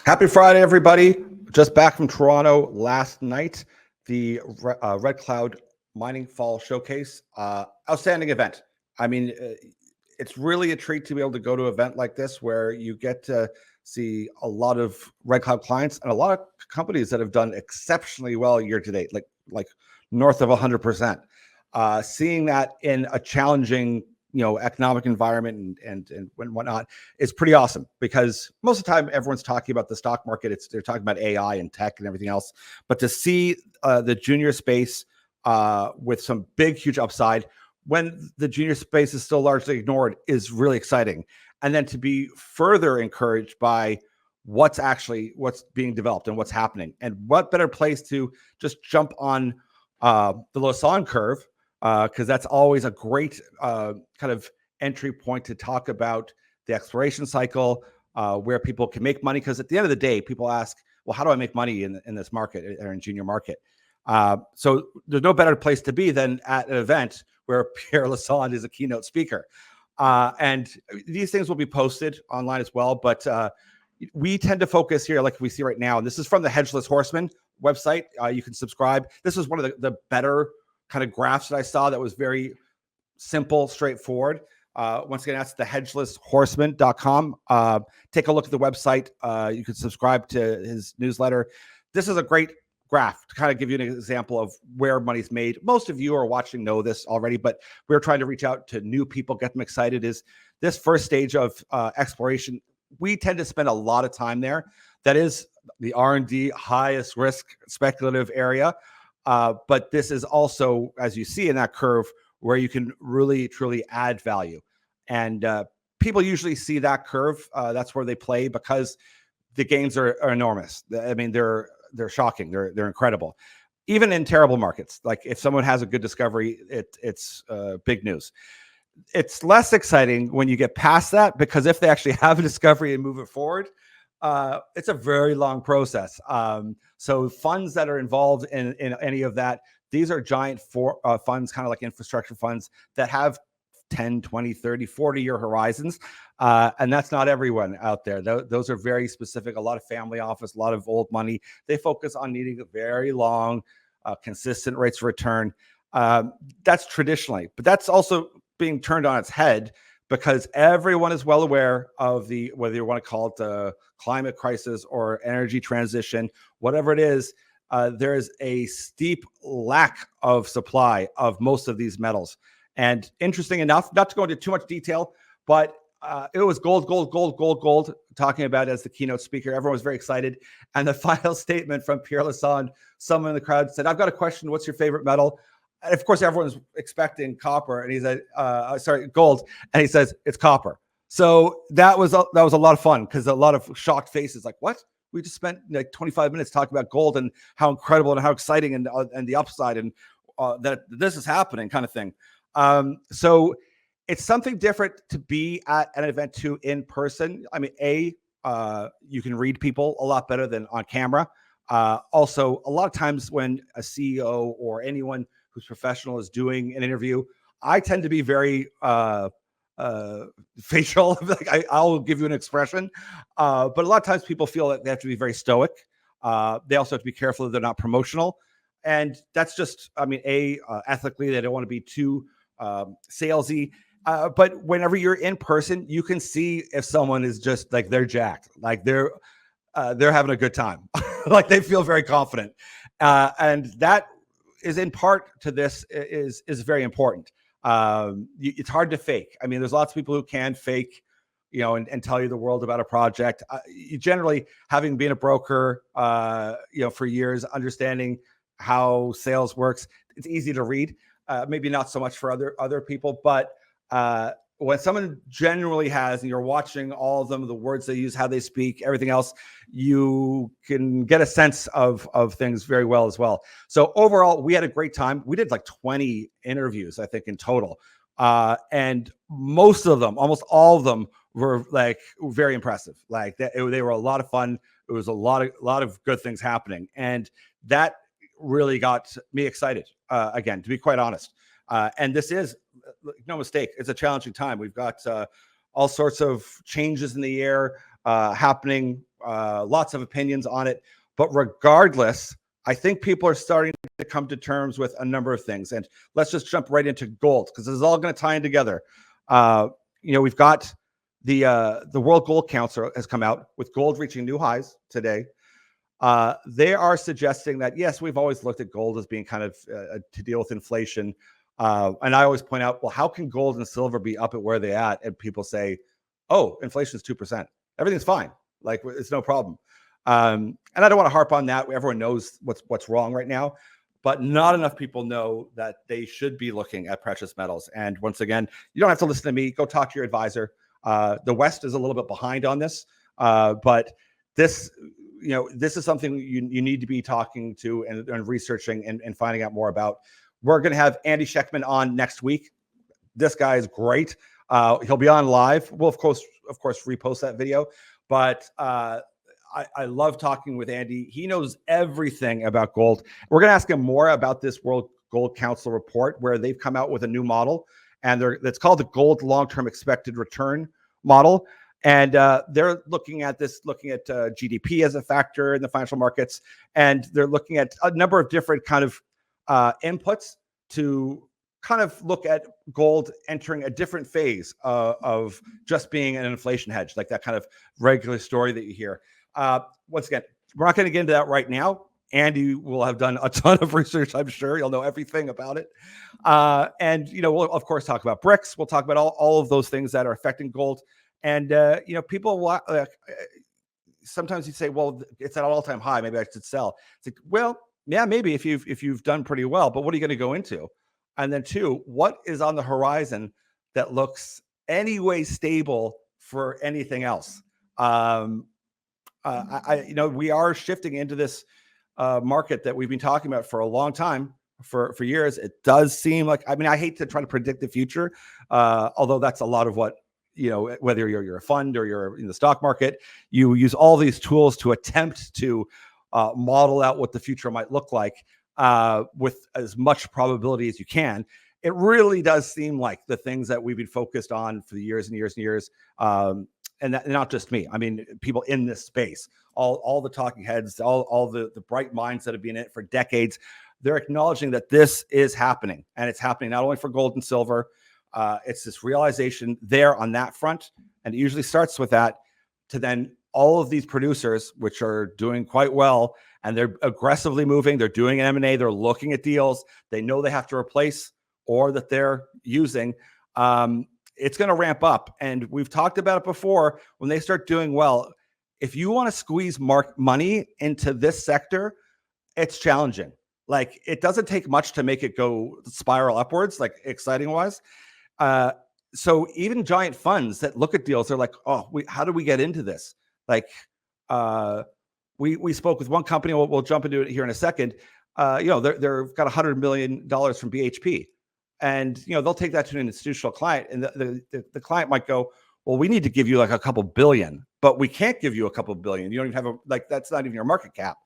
Happy Friday, everybody. Just back from Toronto last night, the Red Cloud Mining Fall Showcase. Outstanding event. I mean, it's really a treat to be able to go to an event like this where you get to see a lot of Red Cloud clients and a lot of companies that have done exceptionally well year to date, like north of 100%. Seeing that in a challenging economic environment and whatnot is pretty awesome, because most of the time everyone's talking about the stock market. They're talking about AI and tech and everything else, but to see the junior space with some big, huge upside when the junior space is still largely ignored is really exciting. And then to be further encouraged by what's being developed and what's happening, and what better place to just jump on the Lausanne curve, because that's always a great kind of entry point to talk about the exploration cycle, where people can make money. Because at the end of the day, people ask, well, how do I make money in this market or in junior market? So there's no better place to be than at an event where Pierre Lassonde is a keynote speaker. And these things will be posted online as well. But we tend to focus here, like we see right now, and this is from the Hedgeless Horseman website. You can subscribe. This is one of the better kind of graphs that I saw that was very simple, straightforward. Once again, that's the hedgelesshorseman.com. Take a look at the website. You can subscribe to his newsletter. This is a great graph to kind of give you an example of where money's made. Most of you are watching know this already, but we're trying to reach out to new people, get them excited. Is this first stage of exploration? We tend to spend a lot of time there. That is the R&D highest risk speculative area. But this is also, as you see in that curve, where you can really, truly add value. And people usually see that curve. That's where they play, because the gains are enormous. I mean, they're shocking. They're incredible. Even in terrible markets, like if someone has a good discovery, it's big news. It's less exciting when you get past that, because if they actually have a discovery and move it forward, it's a very long process. So funds that are involved in any of that, these are giant funds, kind of like infrastructure funds that have 10, 20, 30, 40-year horizons. And that's not everyone out there. Those are very specific. A lot of family office, a lot of old money. They focus on needing a very long, consistent rates of return. That's traditionally, but that's also being turned on its head, because everyone is well aware of whether you want to call it the climate crisis or energy transition, whatever it is, there is a steep lack of supply of most of these metals. And interesting enough, not to go into too much detail, but it was gold, talking about as the keynote speaker. Everyone was very excited. And the final statement from Pierre Lassonde, someone in the crowd said, "I've got a question. What's your favorite metal?" And of course, everyone's expecting copper, and he said, gold. And he says, "It's copper." So that was a lot of fun, because a lot of shocked faces, like, what? We just spent like 25 minutes talking about gold and how incredible and how exciting and the upside and that this is happening, kind of thing. So it's something different to be at an event too in person. I mean, you can read people a lot better than on camera. Also, a lot of times when a CEO or anyone who's professional is doing an interview, I tend to be very facial. Like I'll give you an expression, but a lot of times people feel that they have to be very stoic. They also have to be careful that they're not promotional, and that's just, I mean, ethically they don't want to be too salesy. But whenever you're in person, you can see if someone is just like they're jacked, like they're having a good time, like they feel very confident, and that is in part to this is very important. It's hard to fake. I mean, there's lots of people who can fake, and tell you the world about a project. You generally, having been a broker, for years, understanding how sales works, it's easy to read. Maybe not so much for other people, but when someone genuinely has, and you're watching all of them, the words they use, how they speak, everything else, you can get a sense of things very well as well. So overall, we had a great time. We did like 20 interviews, I think, in total. And most of them, almost all of them, were like very impressive. Like they were a lot of fun. It was a lot of good things happening. And that really got me excited, again, to be quite honest. And this is, no mistake, it's a challenging time. We've got all sorts of changes in the air. happening, lots of opinions on it. But regardless, I think people are starting to come to terms with a number of things. And let's just jump right into gold, because this is all going to tie in together. We've got the World Gold Council has come out with gold reaching new highs today. They are suggesting that, yes, we've always looked at gold as being kind of to deal with inflation. And I always point out, well, how can gold and silver be up at where they're at? And people say, oh, inflation is 2%. Everything's fine. Like, it's no problem. And I don't want to harp on that. Everyone knows what's wrong right now, but not enough people know that they should be looking at precious metals. And once again, you don't have to listen to me. Go talk to your advisor. The West is a little bit behind on this, but this is something you need to be talking to and researching and finding out more about. We're going to have Andy Schekman on next week. This guy is great. He'll be on live. We'll of course repost that video, but I love talking with Andy. He knows everything about gold. We're going to ask him more about this World Gold Council report, where they've come out with a new model, and it's called the Gold Long-Term Expected Return Model. And they're looking at GDP as a factor in the financial markets, and they're looking at a number of different kind of inputs to kind of look at gold entering a different phase of just being an inflation hedge, like that kind of regular story that you hear. Once again, we're not going to get into that right now. Andy will have done a ton of research. I'm sure he'll know everything about it. And we'll of course talk about BRICS. We'll talk about all of those things that are affecting gold. And people sometimes you say, well, it's at an all-time high, maybe I should sell. It's like, well, yeah, maybe if you've done pretty well, but what are you going to go into? And then two, what is on the horizon that looks anyway stable for anything else? We are shifting into this market that we've been talking about for a long time, for years. It does seem like, I hate to try to predict the future, although that's a lot of what, whether you're a fund or you're in the stock market, you use all these tools to attempt to model out what the future might look like with as much probability as you can. It really does seem like the things that we've been focused on for years and years and years, and not just me. I mean, people in this space, all the talking heads, all the bright minds that have been in it for decades, they're acknowledging that this is happening, and it's happening not only for gold and silver. It's this realization there on that front, and it usually starts with that, to then all of these producers, which are doing quite well, and they're aggressively moving. They're doing an M&A. They're looking at deals they know they have to replace or that they're using. It's going to ramp up, and we've talked about it before. When they start doing well, if you want to squeeze money into this sector, it's challenging. Like, it doesn't take much to make it go spiral upwards, like exciting wise. So even giant funds that look at deals, they're like, oh, how do we get into this? Like, we spoke with one company. We'll jump into it here in a second. They've got $100 million from BHP, and they'll take that to an institutional client, and the client might go, well, we need to give you like a couple billion, but we can't give you a couple billion. You don't even have that's not even your market cap.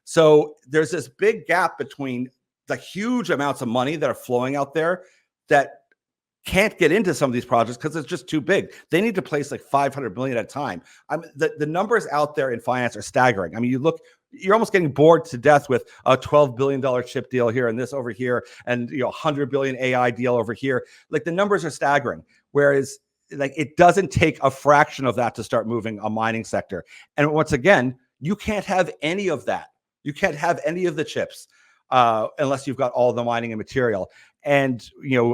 So there's this big gap between the huge amounts of money that are flowing out there that can't get into some of these projects because it's just too big. They need to place like 500 million at a time. The numbers out there in finance are staggering. I mean, you're almost getting bored to death with a $12 billion chip deal here and this over here, and $100 billion AI deal over here. Like, the numbers are staggering. Whereas, like, it doesn't take a fraction of that to start moving a mining sector. And once again, you can't have any of that. You can't have any of the chips unless you've got all the mining and material. And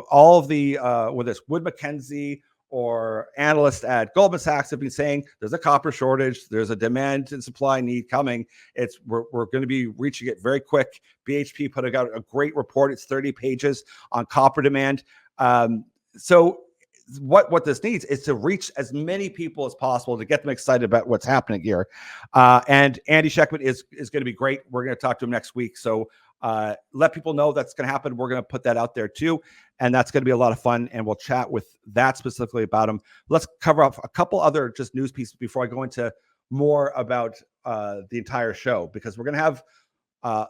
all of the whether it's Wood Mackenzie or analysts at Goldman Sachs have been saying there's a copper shortage, there's a demand and supply need coming. We're going to be reaching it very quick. BHP put out a great report. It's 30 pages on copper demand. So what this needs is to reach as many people as possible to get them excited about what's happening here. And Andy Schekman is going to be great. We're going to talk to him next week. So let people know that's going to happen. We're going to put that out there too. And that's going to be a lot of fun. And we'll chat with that specifically about him. Let's cover up a couple other just news pieces before I go into more about the entire show, because we're going to have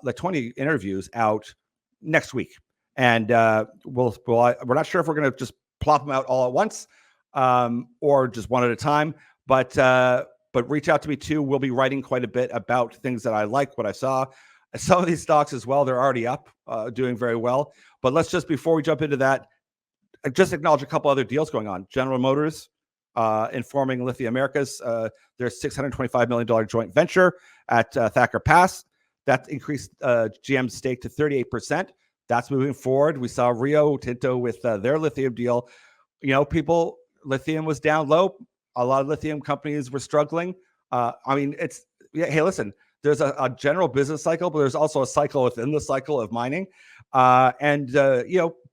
like 20 interviews out next week. And we're not sure if we're going to just plop them out all at once or just one at a time. But but reach out to me too. We'll be writing quite a bit about things that I like, what I saw. Some of these stocks as well, they're already up, doing very well. But let's just, before we jump into that, just acknowledge a couple other deals going on. General Motors informing Lithium Americas their $625 million joint venture at Thacker Pass. That increased GM's stake to 38%. That's moving forward. We saw Rio Tinto with their lithium deal. Lithium was down low. A lot of lithium companies were struggling. Hey, listen, there's a general business cycle, but there's also a cycle within the cycle of mining.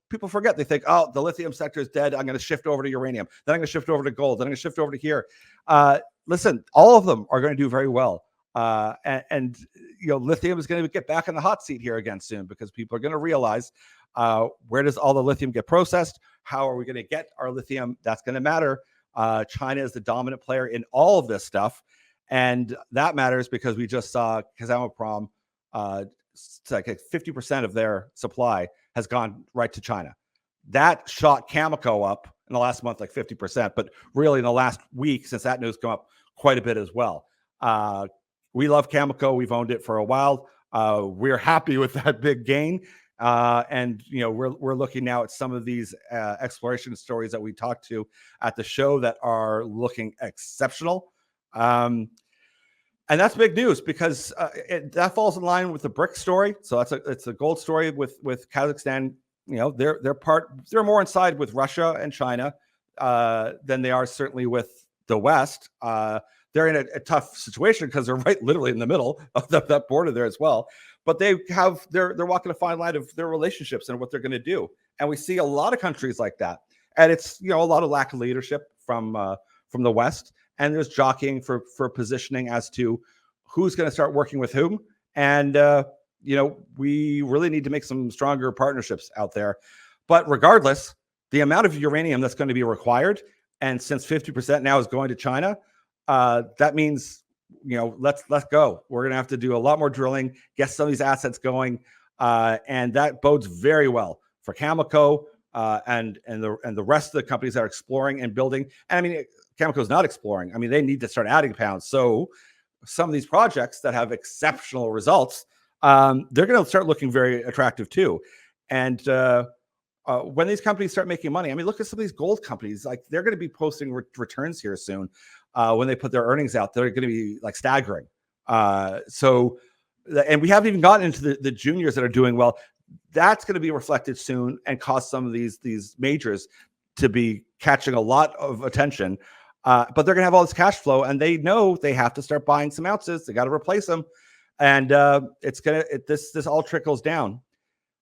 People forget. They think, oh, the lithium sector is dead. I'm going to shift over to uranium. Then I'm going to shift over to gold. Then I'm going to shift over to here. Listen, all of them are going to do very well. Lithium is going to get back in the hot seat here again soon, because people are going to realize where does all the lithium get processed? How are we going to get our lithium? That's going to matter. China is the dominant player in all of this stuff. And that matters because we just saw Kazatomprom, like 50% of their supply has gone right to China. That shot Cameco up in the last month, like 50%, but really in the last week, since that news came up, quite a bit as well. We love Cameco. We've owned it for a while. We're happy with that big gain. We're looking now at some of these exploration stories that we talked to at the show that are looking exceptional. And that's big news because that falls in line with the BRIC story. So it's a gold story with Kazakhstan. They're more inside with Russia and China than they are certainly with the West. They're in a tough situation because they're right literally in the middle of that border there as well. But they're walking a fine line of their relationships and what they're going to do. And we see a lot of countries like that. And it's a lot of lack of leadership from the West. And there's jockeying for positioning as to who's going to start working with whom. And, we really need to make some stronger partnerships out there. But regardless, the amount of uranium that's going to be required, and since 50% now is going to China, that means, let's go. We're going to have to do a lot more drilling, get some of these assets going. And that bodes very well for Cameco and the rest of the companies that are exploring and building. And Cameco's not exploring. They need to start adding pounds. So some of these projects that have exceptional results, they're going to start looking very attractive too. And when these companies start making money, look at some of these gold companies. Like, they're going to be posting returns here soon. When they put their earnings out, they're going to be like staggering. And we haven't even gotten into the juniors that are doing well. That's going to be reflected soon and cause some of these majors to be catching a lot of attention. But they're going to have all this cash flow, and they know they have to start buying some ounces. They got to replace them. And this all trickles down.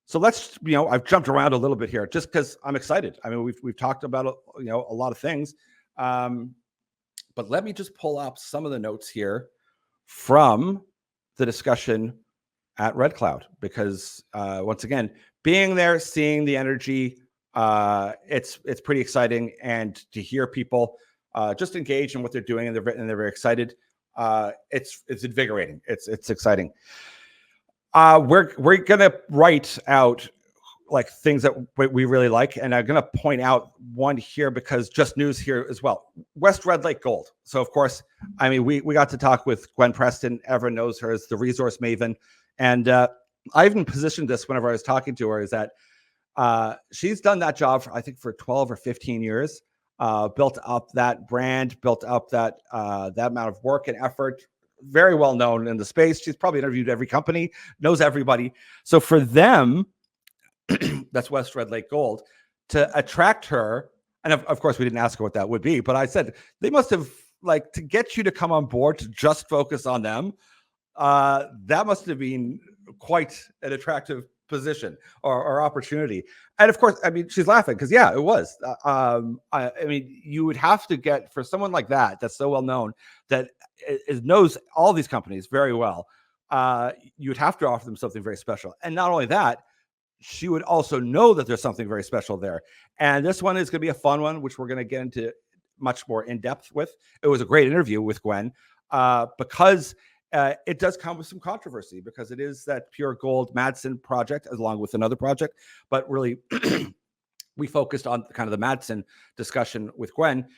So let's, I've jumped around a little bit here just because I'm excited. We've talked about, a lot of things. But let me just pull up some of the notes here from the discussion at Red Cloud, because once again, being there, seeing the energy, it's pretty exciting. And to hear people just engage in what they're doing, and they're very excited. It's invigorating. It's exciting. We're gonna write out like things that we really like, and I'm gonna point out one here because just news here as well. Westlake Gold. So of course, we got to talk with Gwen Preston. Everyone knows her as the resource maven, and I even positioned this whenever I was talking to her is that she's done that job for 12 or 15 years. Built up that brand, built up that amount of work and effort. Very well known in the space. She's probably interviewed every company, knows everybody. So for them, that's Westlake Gold, to attract her, and of course we didn't ask her what that would be, but I said they must have, like, to get you to come on board to just focus on them. That must have been quite an attractive position or opportunity. And of course, she's laughing because it was. You would have to get, for someone like that's so well known, that it knows all these companies very well. You would have to offer them something very special. And not only that, she would also know that there's something very special there. And this one is going to be a fun one, which we're going to get into much more in depth with. It was a great interview with Gwen because it does come with some controversy, because it is that pure gold Madsen project along with another project. But really, we focused on kind of the Madsen discussion with Gwen.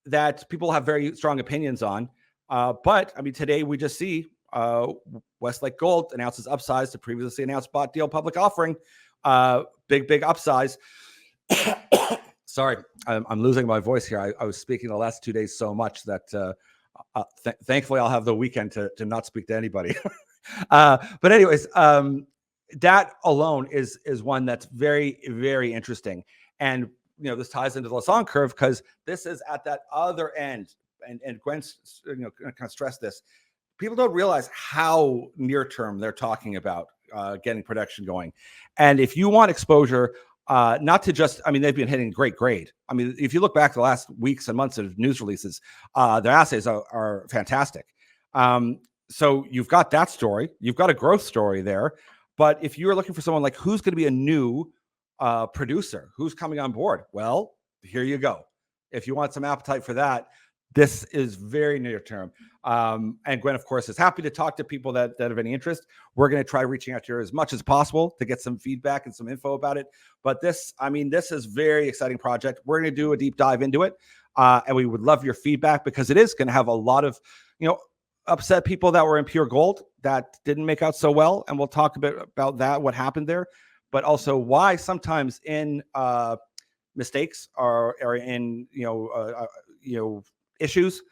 that people have very strong opinions on. But I mean, today we just see Westlake Gold announces upsize to previously announced bought deal public offering. Big upsize. Sorry, I'm losing my voice here. I was speaking the last 2 days so much that thankfully I'll have the weekend to not speak to anybody. But anyways, that alone is one that's very, very interesting. And this ties into the Lassonde curve because this is at that other end. And Gwen's kind of stressed this. People don't realize how near term they're talking about getting production going. And if you want exposure, not to just, I mean, they've been hitting great grade. I mean, if you look back the last weeks and months of news releases, their assays are fantastic. So you've got that story. You've got a growth story there. But if you're looking for someone like who's going to be a new producer, who's coming on board, well, here you go. If you want some appetite for that, this is very near term. And Gwen, of course, is happy to talk to people that have any interest. We're going to try reaching out to her as much as possible to get some feedback and some info about it. But this is very exciting project. We're going to do a deep dive into it. And we would love your feedback because it is going to have a lot of, upset people that were in pure gold that didn't make out so well. And we'll talk a bit about that, what happened there, but also why sometimes in mistakes are in, issues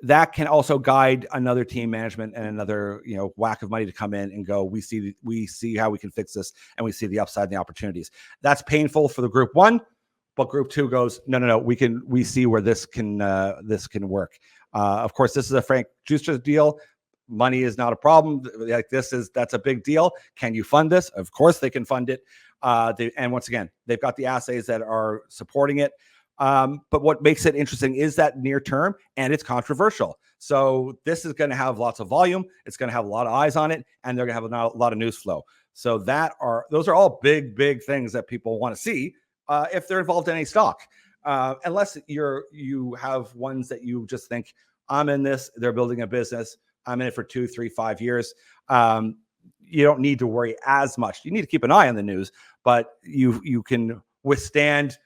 that can also guide another team management and another, whack of money to come in and go, we see how we can fix this. And we see the upside and the opportunities. That's painful for the group one, but group two goes, no, we see where this can work. Of course, this is a Frank Juster deal. Money is not a problem. Like that's a big deal. Can you fund this? Of course they can fund it. And once again, they've got the assays that are supporting it. But what makes it interesting is that near term, and it's controversial. So this is going to have lots of volume. It's going to have a lot of eyes on it, and they're going to have a lot of news flow. So those are all big things that people want to see if they're involved in any stock. Unless you have ones that you just think, I'm in this, they're building a business, I'm in it for 2, 3, 5 years. You don't need to worry as much. You need to keep an eye on the news, but you can withstand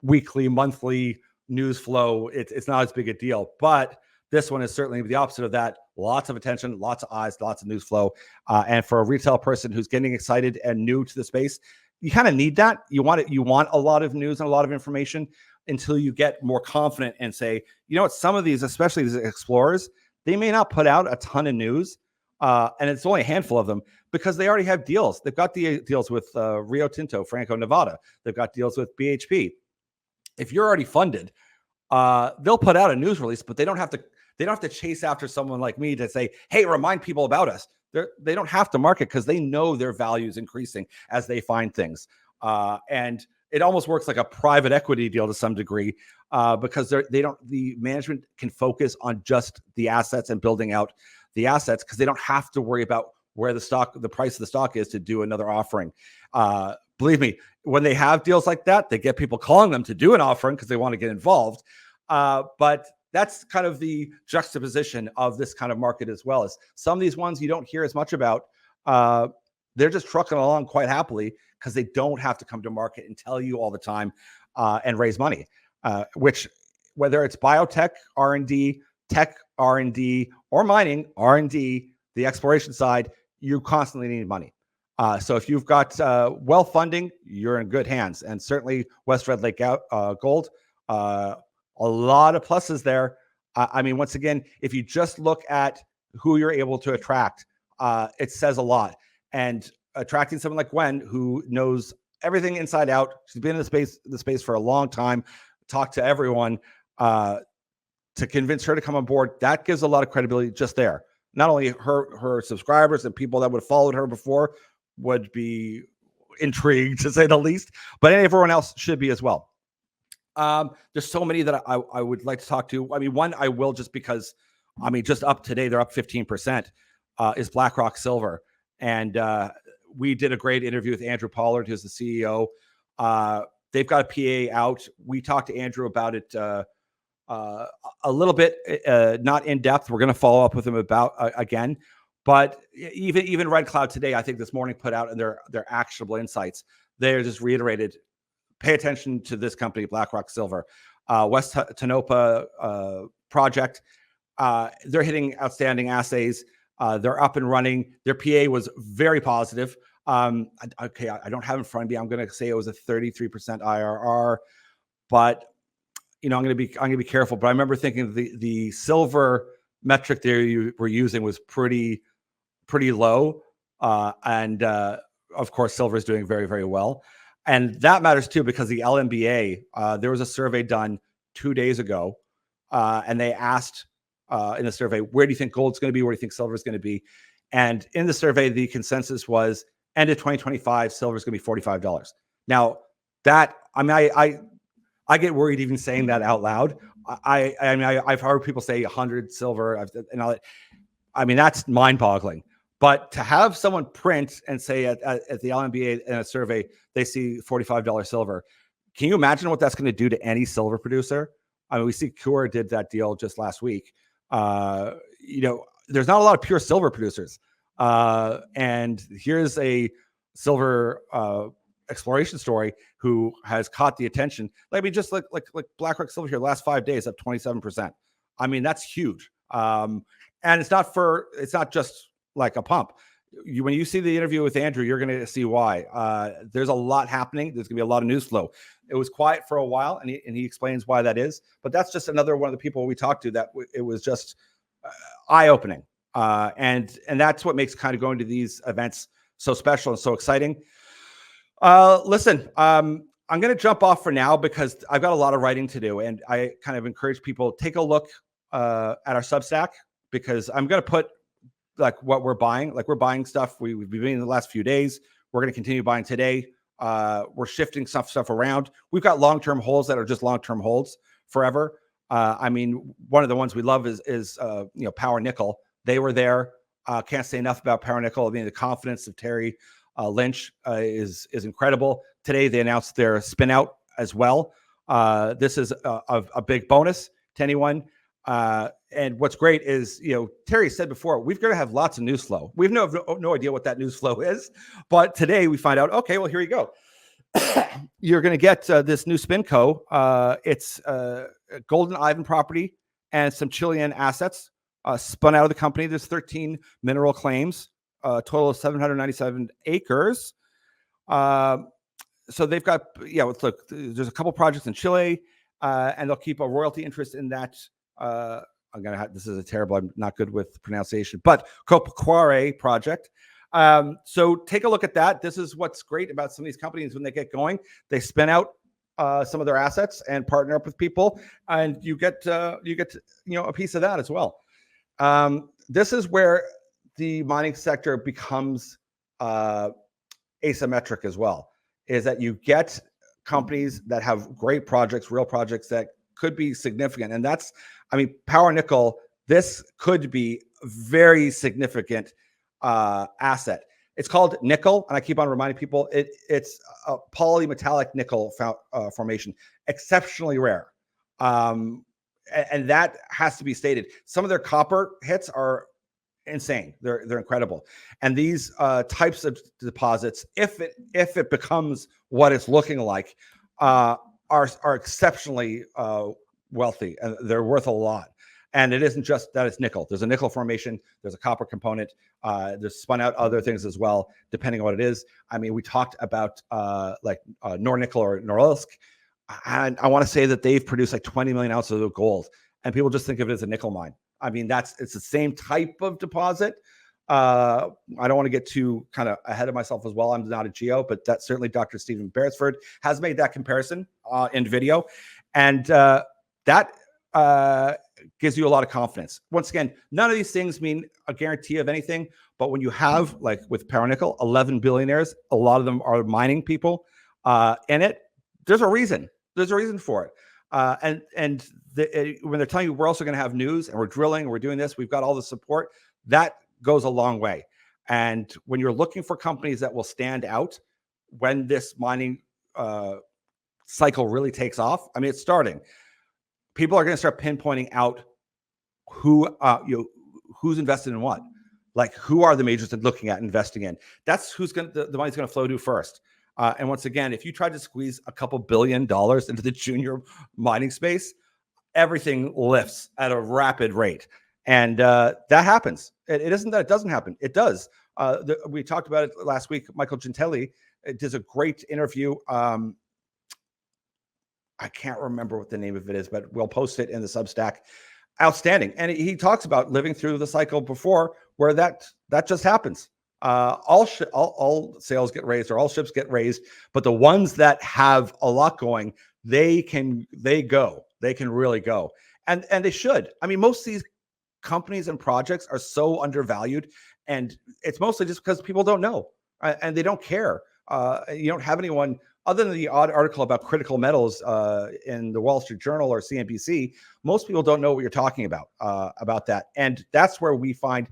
weekly, monthly news flow. It's not as big a deal, but this one is certainly the opposite of that. Lots of attention, lots of eyes, lots of news flow. And for a retail person who's getting excited and new to the space, you kind of need that. You want a lot of news and a lot of information until you get more confident and say, some of these, especially these explorers, they may not put out a ton of news. And it's only a handful of them because they already have deals. They've got the deals with Rio Tinto, Franco-Nevada. They've got deals with BHP. If you're already funded, they'll put out a news release, but they don't have to chase after someone like me to say, hey, remind people about us. They don't have to market because they know their value is increasing as they find things. And it almost works like a private equity deal to some degree because the management can focus on just the assets and building out the assets because they don't have to worry about where the price of the stock is to do another offering. Believe me, when they have deals like that, they get people calling them to do an offering because they want to get involved. But that's kind of the juxtaposition of this kind of market as well. As some of these ones you don't hear as much about, they're just trucking along quite happily because they don't have to come to market and tell you all the time and raise money, which whether it's biotech R&D, tech R&D, or mining R&D, the exploration side, you constantly need money. So if you've got well funding, you're in good hands. And certainly West Red Lake Gold, a lot of pluses there. I mean, once again, if you just look at who you're able to attract, it says a lot. And attracting someone like Gwen, who knows everything inside out, she's been in the space for a long time, talked to everyone, to convince her to come on board, that gives a lot of credibility just there. Not only her subscribers and people that would have followed her before would be intrigued, to say the least, but everyone else should be as well. There's so many that I would like to talk to. I mean, one I will just because, I mean, just up today, they're up 15%, is BlackRock Silver. And we did a great interview with Andrew Pollard, who's the CEO. They've got a PA out. We talked to Andrew about it a little bit, not in depth. We're going to follow up with him about again. But even Red Cloud today, I think this morning put out in their actionable insights. They just reiterated, pay attention to this company, BlackRock Silver. West Tonopah project. They're hitting outstanding assays. They're up and running. Their PA was very positive. Okay, I don't have it in front of me. I'm going to say it was a 33% IRR, but I'm going to be careful. But I remember thinking the silver metric they were using was pretty low, and of course, silver is doing very, very well, and that matters too because the LMBA. There was a survey done 2 days ago, and they asked in the survey, where do you think gold's going to be? Where do you think silver is going to be? And in the survey, the consensus was end of 2025, silver is going to be $45. Now, that I get worried even saying that out loud. I've heard people say 100 silver, and all that. I mean, that's mind-boggling. But to have someone print and say at the LMBA in a survey they see $45 silver, can you imagine what that's going to do to any silver producer? I mean, we see Coeur did that deal just last week. There's not a lot of pure silver producers, and here's a silver exploration story who has caught the attention. Just like BlackRock Silver here, last 5 days up 27%. I mean, that's huge. And it's not just like a pump. When you see the interview with Andrew, you're going to see why. There's a lot happening. There's going to be a lot of news flow. It was quiet for a while, and he explains why that is. But that's just another one of the people we talked to that it was just eye-opening. And that's what makes kind of going to these events so special and so exciting. Listen, I'm going to jump off for now because I've got a lot of writing to do, and I kind of encourage people take a look at our Substack, because I'm going to put like what we're buying. Like, we're buying stuff we've been doing in the last few days. We're going to continue buying today. We're shifting stuff around. We've got long-term holds that are just long-term holds forever. I mean, one of the ones we love is Power Nickel. They were there. Can't say enough about Power Nickel. I mean, the confidence of Terry Lynch is incredible. Today they announced their spin out as well. This is a big bonus to anyone. And what's great is, Terry said before, we're going to have lots of news flow. We have no idea what that news flow is, but today we find out, okay, well, here you go. You're going to get this new SpinCo. It's Golden Ivan property and some Chilean assets spun out of the company. There's 13 mineral claims, a total of 797 acres. So they've got, look, there's a couple projects in Chile, and they'll keep a royalty interest in that. This is a terrible, I'm not good with pronunciation, but Copaquare project. So take a look at that. This is what's great about some of these companies. When they get going, they spin out some of their assets and partner up with people, and you get a piece of that as well. This is where the mining sector becomes asymmetric as well, is that you get companies that have great projects, real projects that could be significant. And that's, Power Nickel, this could be very significant asset. It's called nickel, and I keep on reminding people it's a polymetallic nickel formation, exceptionally rare, and that has to be stated. Some of their copper hits are insane; they're incredible. And these types of deposits, if it becomes what it's looking like, are exceptionally wealthy, and they're worth a lot. And it isn't just that it's nickel. There's a nickel formation. There's a copper component. There's spun out other things as well, depending on what it is. We talked about Nornickel or Norilsk, and I want to say that they've produced like 20 million ounces of gold, and people just think of it as a nickel mine. It's the same type of deposit. I don't want to get too kind of ahead of myself as well. I'm not a geo, but that certainly Dr. Stephen Beresford has made that comparison in video, and that gives you a lot of confidence. Once again, none of these things mean a guarantee of anything, but when you have, like with Power Nickel, 11 billionaires, a lot of them are mining people in it. There's a reason. There's a reason for it. When they're telling you we're also going to have news and we're drilling, and we're doing this, we've got all the support, that goes a long way. And when you're looking for companies that will stand out when this mining cycle really takes off, it's starting. People are going to start pinpointing out who's invested in what, like who are the majors that looking at investing in. That's who's going to the money's going to flow to first. And once again, if you try to squeeze a couple $1 billion into the junior mining space, everything lifts at a rapid rate. And that happens. It isn't that it doesn't happen. It does. We talked about it last week. Michael Gentili does a great interview. I can't remember what the name of it is, but we'll post it in the Substack. Outstanding. And he talks about living through the cycle before where that just happens. All sails get raised or all ships get raised, but the ones that have a lot going, they can really go. And they should. I mean, most of these companies and projects are so undervalued, and it's mostly just because people don't know and they don't care. You don't have anyone other than the odd article about critical metals in the Wall Street Journal or CNBC. Most people don't know what you're talking about that. And that's where we find,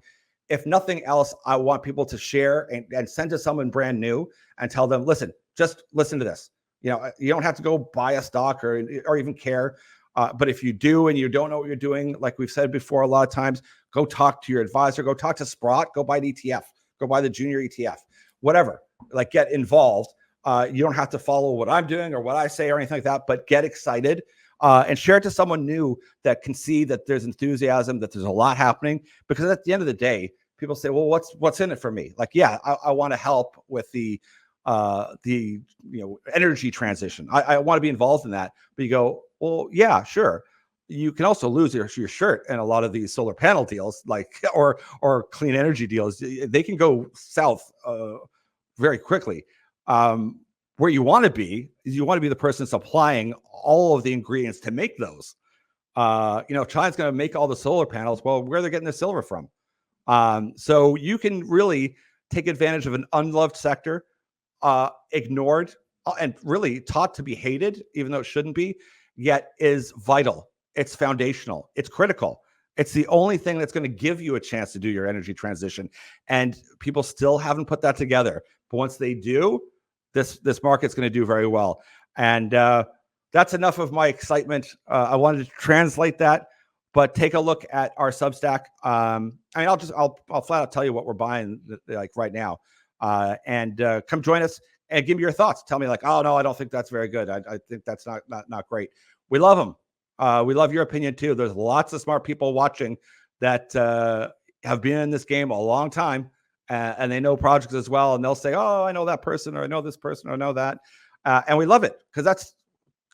if nothing else, I want people to share and send to someone brand new and tell them, listen, just listen to this. You don't have to go buy a stock or even care. But if you do and you don't know what you're doing, like we've said before, a lot of times, go talk to your advisor, go talk to Sprott, go buy an ETF, go buy the junior ETF, whatever, like get involved. You don't have to follow what I'm doing or what I say or anything like that, but get excited and share it to someone new that can see that there's enthusiasm, that there's a lot happening. Because at the end of the day, people say, well, what's in it for me? Like, yeah, I want to help with the energy transition. I want to be involved in that. But you go, well, yeah, sure. You can also lose your shirt in a lot of these solar panel deals, like or clean energy deals. They can go south very quickly. Where you want to be is you want to be the person supplying all of the ingredients to make those. China's going to make all the solar panels. Well, where are they getting the silver from? So you can really take advantage of an unloved sector, ignored, and really taught to be hated, even though it shouldn't be, yet is vital. It's foundational. It's critical. It's the only thing that's going to give you a chance to do your energy transition. And people still haven't put that together. But once they do, this market's going to do very well. And that's enough of my excitement. I wanted to translate that, but take a look at our Substack. I'll flat out tell you what we're buying like right now. And come join us and give me your thoughts. Tell me like, oh no, I don't think that's very good. I think that's not great. We love them. We love your opinion too. There's lots of smart people watching that have been in this game a long time, and they know projects as well. And they'll say, oh, I know that person, or I know this person, or I know that. And we love it because that's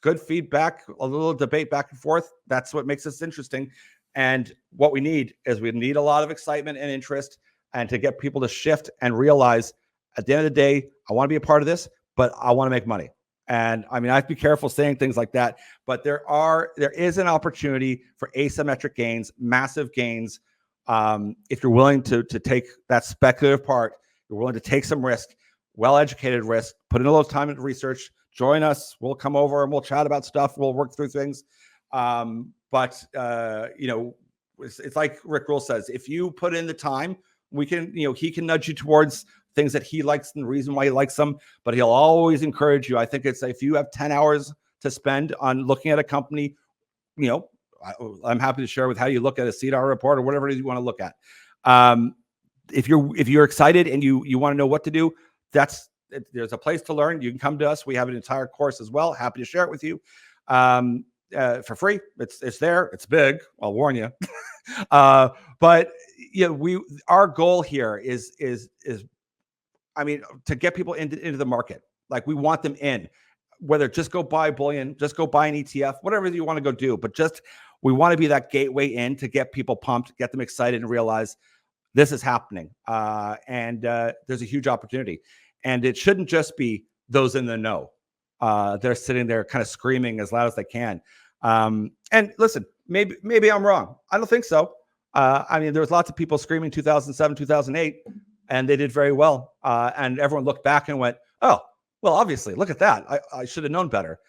good feedback, a little debate back and forth. That's what makes us interesting. And what we need is we need a lot of excitement and interest, and to get people to shift and realize at the end of the day, I want to be a part of this, but I want to make money. And I mean, I have to be careful saying things like that, but there is an opportunity for asymmetric gains, massive gains. If you're willing to take that speculative part, you're willing to take some risk, well-educated risk, put in a little time into research, join us. We'll come over and we'll chat about stuff. We'll work through things. It's like Rick Rule says, if you put in the time, we can, he can nudge you towards things that he likes and the reason why he likes them, but he'll always encourage you. I think it's, if you have 10 hours to spend on looking at a company, I'm happy to share with how you look at a CDR report or whatever it is you want to look at. If you're excited and you want to know what to do, there's a place to learn. You can come to us. We have an entire course as well. Happy to share it with you for free. It's there. It's big. I'll warn you. But our goal here is to get people into the market. Like, we want them in, whether just go buy bullion, just go buy an ETF, whatever you want to go do. But we want to be that gateway in to get people pumped, get them excited, and realize this is happening. And there's a huge opportunity. And it shouldn't just be those in the know. They're sitting there kind of screaming as loud as they can. And listen, maybe I'm wrong. I don't think so. There was lots of people screaming 2007, 2008, and they did very well. And everyone looked back and went, oh, well, obviously, look at that. I should have known better.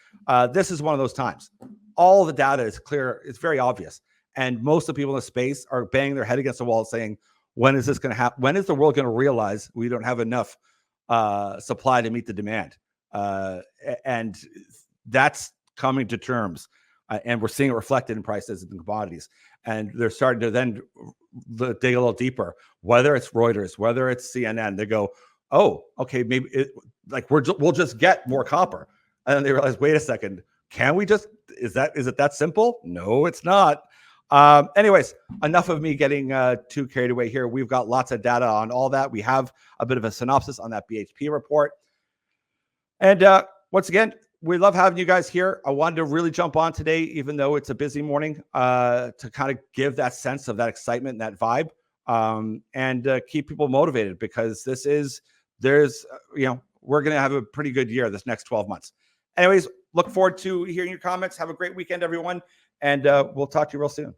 This is one of those times. All the data is clear. It's very obvious. And most of the people in the space are banging their head against the wall saying, when is this going to happen? When is the world going to realize we don't have enough supply to meet the demand? And that's coming to terms. And we're seeing it reflected in prices and commodities. And they're starting to then dig a little deeper, whether it's Reuters, whether it's CNN. They go, oh, okay, maybe we'll just get more copper. And then they realize, wait a second, can we just, is it that simple? No, it's not. Anyways, enough of me getting too carried away here. We've got lots of data on all that. We have a bit of a synopsis on that BHP report. And once again, we love having you guys here. I wanted to really jump on today, even though it's a busy morning, to kind of give that sense of that excitement and that vibe, and keep people motivated, because we're going to have a pretty good year this next 12 months. Anyways, look forward to hearing your comments. Have a great weekend, everyone. And we'll talk to you real soon.